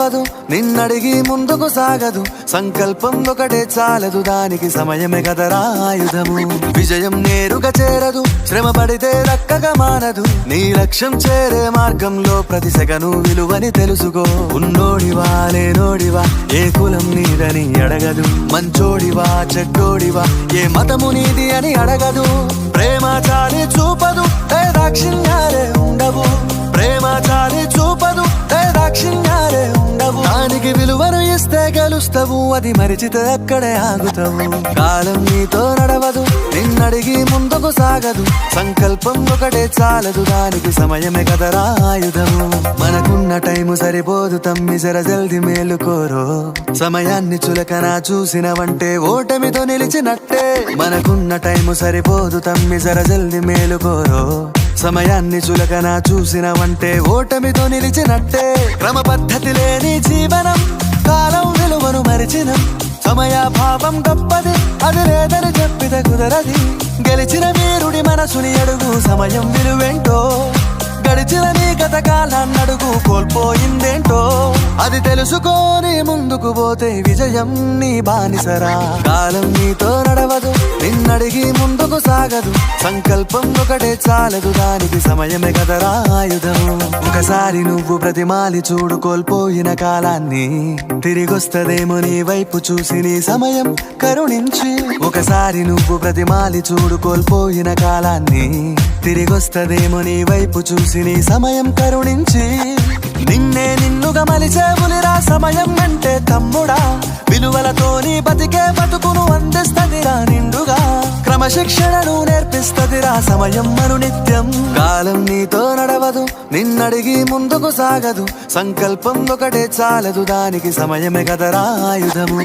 నడవదు నిన్నడిగి ముందుకు సాగదు సంకల్పం ఒకటే చాలదు దానికి సమయమే కదరా ఆయుధము విజయం నేరుగా చేరదు శ్రమ పడితే దక్కగా మానదు నీ లక్ష్యం చేరే మార్గంలో ప్రతి సెకను విలువని తెలుసుకో ఉన్నోడివా లేనోడివా ఏ కులం నీదని అడగదు మంచోడివా చెడ్డోడివా ఏ మతము నీది అని అడగదు ప్రేమ చాలి చూపదు దాక్షిణ్యాలే ఉండవు ప్రేమ చాలి చూపదు దాక్షిణ్యాలే ఉండవు దానికి విలువను ఇస్తే గెలుస్తావు అది మరిచితే అక్కడే ఆగుతావు కాలం నీతో నడవదు నిన్నడిగి ముందుకు సాగదు సంకల్పం ఒకటే చాలదు దానికి సమయమే కదరా ఆయుధము మనకున్న టైము సరిపోదు తమ్మి జర జల్ది మేలుకోరో సమయాన్ని చులకన చూసినవంటే ఓటమితో నిలిచినట్టే మనకున్న టైము సరిపోదు తమ్మి జర జల్ది మేలుకోరో సమయాన్ని చులకన చూసినవంటే ఓటమితో నిలిచినట్టే క్రమ పద్ధతి లేని జీవనం కాలం విలువను మరిచినం సమయాభావం గొప్పది అది లేదని చెప్పితే కుదరది గెలిచిన వీరుడి మనసుని అడుగు సమయం విలువేంటో గడిచిన నీ గత కాలాన్నడుగు కోల్పోయిందేంటో అది తెలుసుకొని ముందుకు పోతే విజయం నీ బానిసరా కాలం నీతో నడవదు నిన్నడిగి ముందుకు సాగదు సంకల్పం ఒకటే చాలదు దానికి సమయమే కదరా ఆయుధము ఒకసారి నువ్వు ప్రతిమాలి చూడు కోల్పోయిన కాలాన్ని తిరిగొస్తదేమో నీ వైపు చూసి నీ సమయం కరుణించి ఒకసారి నువ్వు ప్రతిమాలి చూడు కోల్పోయిన కాలాన్ని తిరిగొస్తదేమో నీ వైపు చూసి నీ సమయం కరుణించి నిన్నే నిన్నుగా మలిచేవులిరా సమయం అంటే తమ్ముడా విలువలతోని బతికే బతుకును అందిస్తదిరా నిండుగా క్రమశిక్షణను నేర్పిస్తదిరా సమయం మను నిత్యం కాలం నీతో నడవదు నిన్నడిగి ముందుకు సాగదు సంకల్పం ఒకటే చాలదు దానికి సమయమే కదరా ఆయుధము